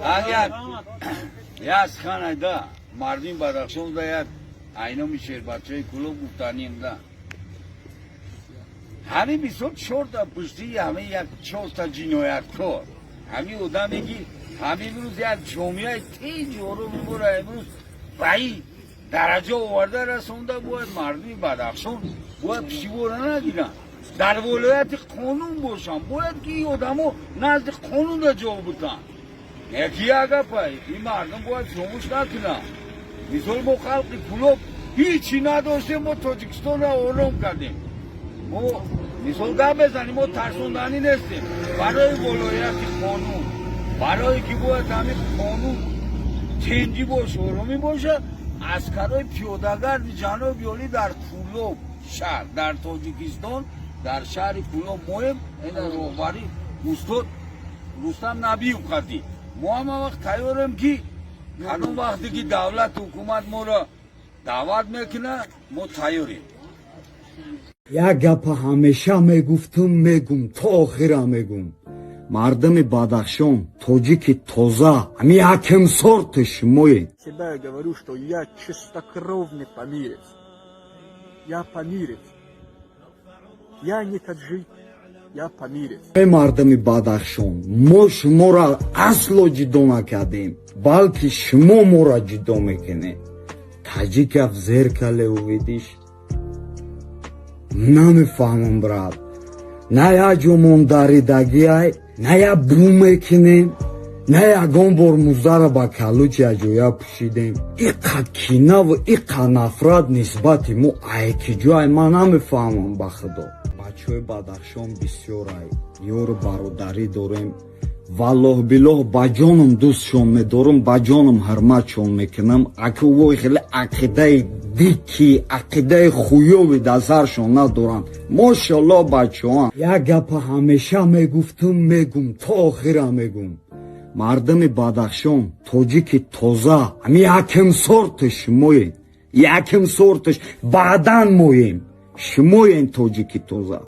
اگر یاس خان ایدا مردین بدخشان دا یک اینا میشه بچه کلوب گفتانیم دا همی بیسود شورت پشتی همه یک چوستا جنایت کار همی اودا میگی همی امروز یک جمعه تیج رو میبوره امروز بایی درجه آورده رسونده باید مردمی بدخشان باید پیشیبوره نگیرن در ولایت قانون باشن باید که این آدمو نزد قانون را جا بودن یکی اگه پای این مردم باید جمعش نکنن مثال ما خلق کلوب هیچی نداشته ما تاجیکستان را آرام کردیم ما مثال گه بزنیم ما ترسوندنی نیستیم برای ولایت قانون برای که باید همین قانون تنجی باشه آرامی باشه عسکرای پیاده‌گرد جناب عالی در کلوب شهر در تاجیکستان در شهر کلوب مهم این راهبری استاد رستم نبی خطی ما هم وقت تیاریم که کدوم وقتی که دولت حکومت ما را دعوت میکنه ما تیاریم یک گپ همیشه میگفتم میگم تا آخر میگم مردم بدخشان таджики тоза они яким сорт шмои Всегда я говорю, что я чистокровный памирец. Я памирец. Я не таджик, я памирец. мардами бадахшон мо шуморо асло ҷидо накардем балки шумо моро ҷидо мекунед таҷикав зеркале увидиш намефаҳмам брат на як ҷо мондаридагиай на як бу мекунем на ягон бор музара ба калуч яҷоя пӯшидем иқа кинаву иқа нафрат нисбати мо айкиҷоай ман намефаҳмам ба худо бачаҳои бадахшон бисёрай ёру бародарӣ дорем валлоҳ билоҳ ба ҷонам дӯстшон медорам ба ҷонам ҳурматшон мекунам акувои хеле ақидаи дикки ақидаи хуёби дасаршон надоранд мошаллоҳ бачаҳоам як гапа ҳамеша мегуфтум мегум то охира мегум мардами бадахшон таҷики тоза ами яким сортиш шумоед яким сортиш баъдан моем шумоен таҷики тоза